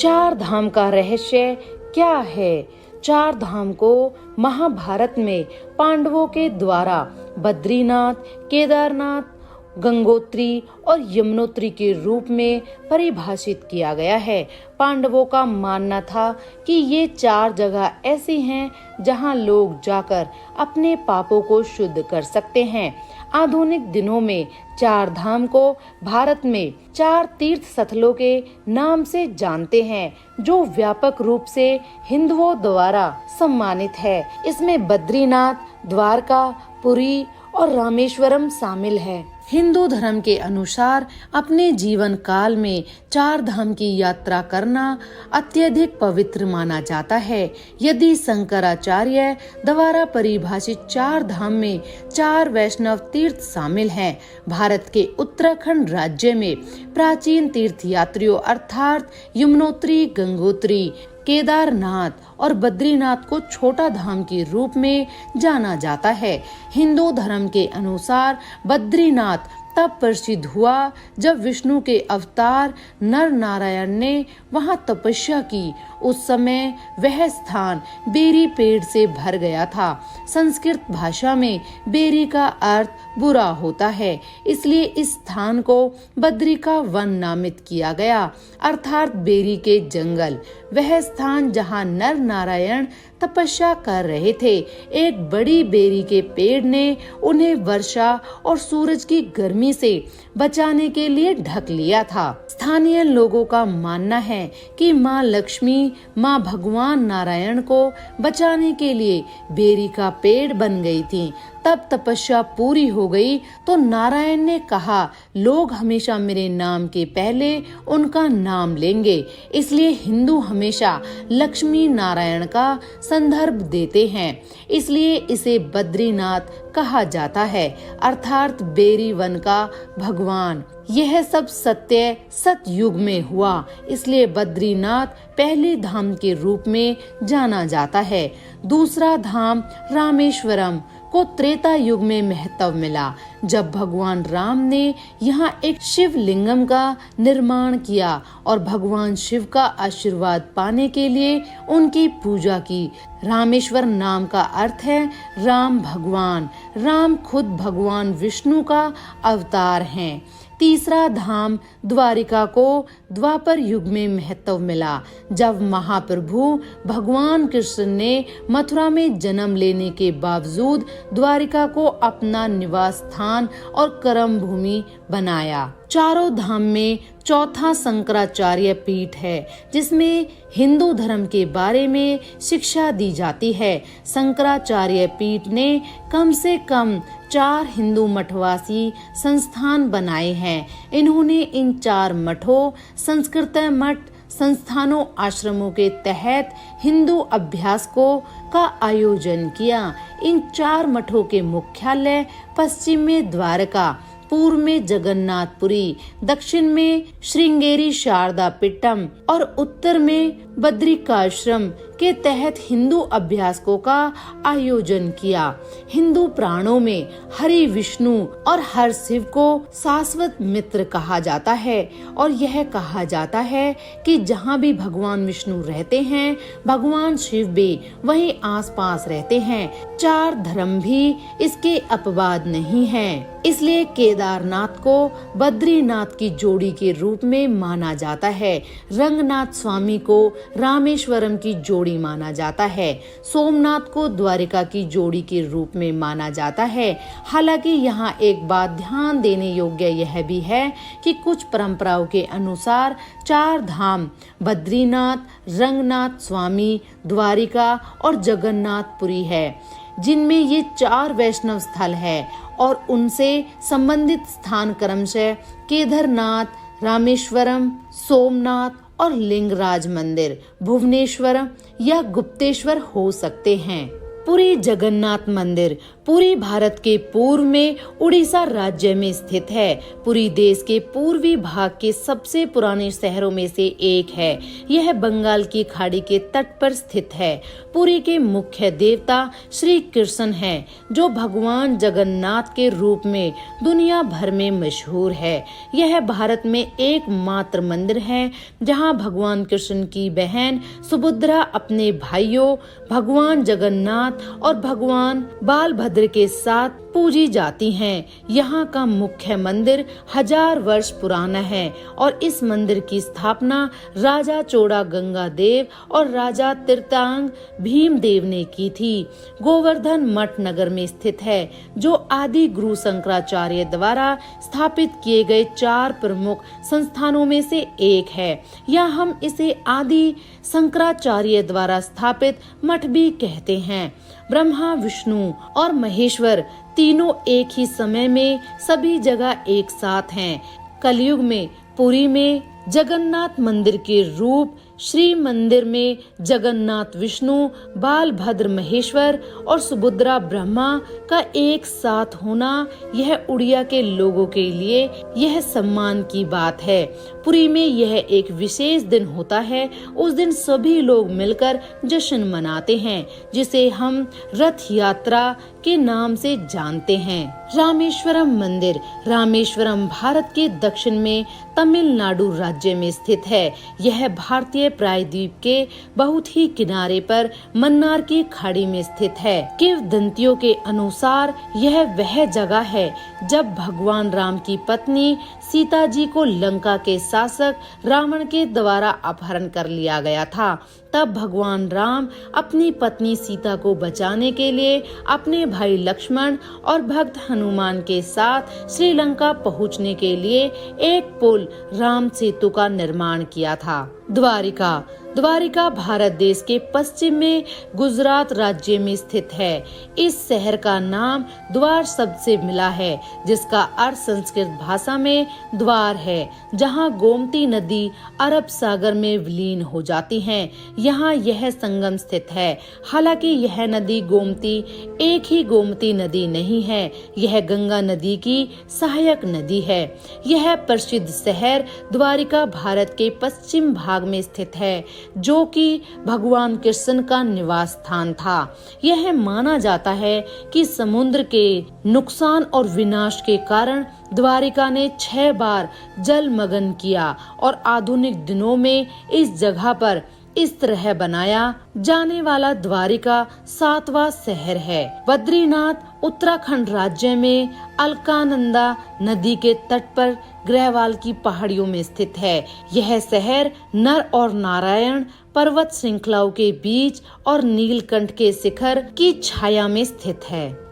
चार धाम का रहस्य क्या है? चार धाम को महाभारत में पांडवों के द्वारा बद्रीनाथ, केदारनाथ, गंगोत्री और यमुनोत्री के रूप में परिभाषित किया गया है। पांडवों का मानना था कि ये चार जगह ऐसी हैं जहां लोग जाकर अपने पापों को शुद्ध कर सकते हैं। आधुनिक दिनों में चार धाम को भारत में चार तीर्थ स्थलों के नाम से जानते हैं, जो व्यापक रूप से हिंदुओं द्वारा सम्मानित है। इसमें बद्रीनाथ, द्वारका, पुरी और रामेश्वरम शामिल है। हिंदू धर्म के अनुसार अपने जीवन काल में चार धाम की यात्रा करना अत्यधिक पवित्र माना जाता है। यदि शंकराचार्य द्वारा परिभाषित चार धाम में चार वैष्णव तीर्थ शामिल हैं। भारत के उत्तराखंड राज्य में प्राचीन तीर्थ यात्रियों अर्थात यमुनोत्री, गंगोत्री, केदारनाथ और बद्रीनाथ को छोटा धाम के रूप में जाना जाता है। हिंदू धर्म के अनुसार बद्रीनाथ तब प्रसिद्ध हुआ जब विष्णु के अवतार नर नारायण ने वहां तपस्या की। उस समय वह स्थान बेरी पेड़ से भर गया था। संस्कृत भाषा में बेरी का अर्थ बुरा होता है, इसलिए इस स्थान को बद्री का वन नामित किया गया, अर्थात बेरी के जंगल। वह स्थान जहां नर नारायण तपस्या कर रहे थे। एक बड़ी बेरी के पेड़ ने उन्हें वर्षा और सूरज की गर्मी से बचाने के लिए ढक लिया था। स्थानीय लोगों का मानना है कि माँ लक्ष्मी माँ भगवान नारायण को बचाने के लिए बेरी का पेड़ बन गई थी। तब तपस्या पूरी हो गई तो नारायण ने कहा, लोग हमेशा मेरे नाम के पहले उनका नाम लेंगे। इसलिए हिंदू हमेशा लक्ष्मी नारायण का संदर्भ देते हैं। इसलिए इसे बद्रीनाथ कहा जाता है, अर्थात बेरी वन का भगवान। यह सब सतयुग में हुआ, इसलिए बद्रीनाथ पहले धाम के रूप में जाना जाता है। दूसरा धाम रामेश्वरम को त्रेता युग में महत्व मिला, जब भगवान राम ने यहाँ एक शिव लिंगम का निर्माण किया और भगवान शिव का आशीर्वाद पाने के लिए उनकी पूजा की। रामेश्वर नाम का अर्थ है राम भगवान। राम खुद भगवान विष्णु का अवतार हैं। तीसरा धाम द्वारिका को द्वापर युग में महत्व मिला, जब महाप्रभु भगवान कृष्ण ने मथुरा में जन्म लेने के बावजूद द्वारिका को अपना निवास स्थान और कर्म भूमि बनाया। चारों धाम में चौथा शंकराचार्य पीठ है, जिसमें हिंदू धर्म के बारे में शिक्षा दी जाती है। शंकराचार्य पीठ ने कम से कम 4 हिंदू मठवासी संस्थान बनाए हैं। इन्होंने इन 4 मठों, संस्कृत मठ संस्थानों, आश्रमों के तहत हिंदू अभ्यासकों का आयोजन किया। इन 4 मठों के मुख्यालय पश्चिम में द्वारका, पूर्व में जगन्नाथपुरी, दक्षिण में श्रृंगेरी शारदा पीठम और उत्तर में बद्रिकाश्रम के तहत हिंदू अभ्यासकों का आयोजन किया। हिंदू पुराणों में हरि विष्णु और हर शिव को शाश्वत मित्र कहा जाता है और यह कहा जाता है कि जहाँ भी भगवान विष्णु रहते हैं, भगवान शिव भी वहीं आसपास रहते हैं। 4 धर्म भी इसके अपवाद नहीं हैं। इसलिए केदारनाथ को बद्रीनाथ की जोड़ी के रूप में माना जाता है। रंगनाथ स्वामी को रामेश्वरम की जोड़ी माना जाता है। सोमनाथ को द्वारिका की जोड़ी के रूप में माना जाता है। हालांकि यहाँ एक बात ध्यान देने योग्य यह भी है कि कुछ परंपराओं के अनुसार 4 धाम बद्रीनाथ, रंगनाथ स्वामी, द्वारिका और जगन्नाथपुरी है, जिनमें ये 4 वैष्णव स्थल है और उनसे संबंधित स्थान क्रमशः केदारनाथ, रामेश्वरम, सोमनाथ और लिंगराज मंदिर, भुवनेश्वर या गुप्तेश्वर हो सकते हैं। पुरी जगन्नाथ मंदिर पुरी भारत के पूर्व में उड़ीसा राज्य में स्थित है। पुरी देश के पूर्वी भाग के सबसे पुराने शहरों में से एक है। यह बंगाल की खाड़ी के तट पर स्थित है। पुरी के मुख्य देवता श्री कृष्ण हैं, जो भगवान जगन्नाथ के रूप में दुनिया भर में मशहूर है। यह भारत में एकमात्र मंदिर है जहां भगवान कृष्ण की बहन सुभद्रा अपने भाइयों भगवान जगन्नाथ और भगवान बालभद्र के साथ पूजी जाती हैं। यहाँ का मुख्य मंदिर 1000 वर्ष पुराना है और इस मंदिर की स्थापना राजा चोड़ा गंगा देव और राजा तीर्थांग भीमदेव ने की थी। गोवर्धन मठ नगर में स्थित है, जो आदि गुरु शंकराचार्य द्वारा स्थापित किए गए 4 प्रमुख संस्थानों में से एक है, या हम इसे आदि शंकराचार्य द्वारा स्थापित मठ भी कहते हैं। ब्रह्मा, विष्णु और महेश्वर तीनों एक ही समय में सभी जगह एक साथ हैं। कलयुग में पुरी में जगन्नाथ मंदिर के रूप श्री मंदिर में जगन्नाथ विष्णु, बालभद्र महेश्वर और सुभद्रा ब्रह्मा का एक साथ होना, यह उड़िया के लोगों के लिए यह सम्मान की बात है। पुरी में यह एक विशेष दिन होता है। उस दिन सभी लोग मिलकर जश्न मनाते हैं, जिसे हम रथ यात्रा के नाम से जानते हैं। रामेश्वरम मंदिर रामेश्वरम भारत के दक्षिण में तमिलनाडु राज्य में स्थित है। यह भारतीय प्रायद्वीप के बहुत ही किनारे पर मन्नार की खाड़ी में स्थित है। किंवदंतियों के अनुसार यह वह जगह है जब भगवान राम की पत्नी सीता जी को लंका के शासक रावण के द्वारा अपहरण कर लिया गया था। तब भगवान राम अपनी पत्नी सीता को बचाने के लिए अपने भाई लक्ष्मण और भक्त हनुमान के साथ श्रीलंका पहुंचने के लिए एक पुल राम सेतु का निर्माण किया था। द्वारिका भारत देश के पश्चिम में गुजरात राज्य में स्थित है। इस शहर का नाम द्वार शब्द से मिला है, जिसका अर्थ संस्कृत भाषा में द्वार है, जहां गोमती नदी अरब सागर में विलीन हो जाती है। यहाँ यह संगम स्थित है। हालांकि यह नदी गोमती एक ही गोमती नदी नहीं है, यह गंगा नदी की सहायक नदी है। यह प्रसिद्ध शहर द्वारिका भारत के पश्चिम भाग में स्थित है, जो कि भगवान कृष्ण का निवास स्थान था। यह माना जाता है कि समुद्र के नुकसान और विनाश के कारण द्वारिका ने 6 बार जलमग्न किया और आधुनिक दिनों में इस जगह पर इस तरह बनाया जाने वाला द्वारिका 7वां शहर है। बद्रीनाथ उत्तराखंड राज्य में अलकानंदा नदी के तट पर ग्रहवाल की पहाड़ियों में स्थित है। यह शहर नर और नारायण पर्वत श्रृंखलाओं के बीच और नीलकंठ के शिखर की छाया में स्थित है।